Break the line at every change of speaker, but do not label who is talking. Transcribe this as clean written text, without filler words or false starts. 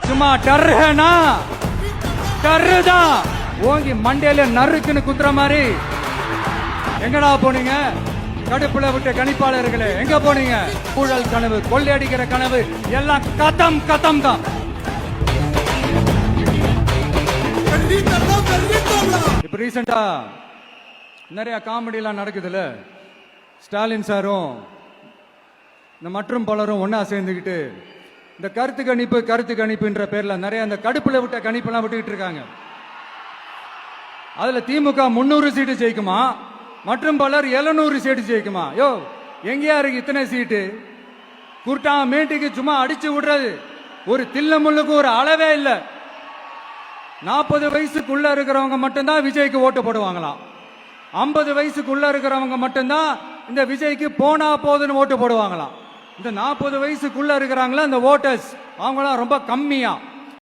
சும்மா டர்னா டர்தான் ஓங்கி மண்டையில நறுக்குன்னு குத்துற மாதிரி. எங்கடா போனீங்க கடுப்புல விட்ட கணிப்பாளர்களே? எங்க போனீங்க? ஊழல் கனவு, கொள்ளையடிக்கிற கனவு எல்லாம் கதம் கதம் தான். இப்ப ரீசெண்டா நிறைய காமெடி எல்லாம் நடக்குதுல்ல. ஸ்டாலின் சாரும் இந்த மற்றும் பலரும் ஒன்னா சேர்ந்துக்கிட்டு இந்த கருத்து கணிப்புன்ற பேர்ல நிறைய அந்த கடுப்புல விட்ட கணிப்பெல்லாம் விட்டுக்கிட்டு இருக்காங்க. அதுல திமுக 300 சீட்டு ஜெயிக்குமா, மற்றும் பலர் 700 சீட்டு ஜெயிக்குமா? யோ எங்கேயா இருக்கு இத்தனை சீட்டு? குர்டா மேட்டுக்கு சும்மா அடிச்சு விடுறது. ஒரு தில்ல முள்ளுக்கு ஒரு அளவே இல்ல. 40 வயசுக்குள்ள இருக்கிறவங்க மட்டும்தான் விஜய்க்கு ஓட்டு போடுவாங்களாம். 50 வயசுக்குள்ள இருக்கிறவங்க மட்டும்தான் இந்த விஜய்க்கு போனா போதுன்னு ஓட்டு போடுவாங்களாம். இந்த 40 வயசுக்குள்ள இருக்கிறாங்களா இந்த ஓட்டர்ஸ், அவங்களாம் ரொம்ப கம்மியா.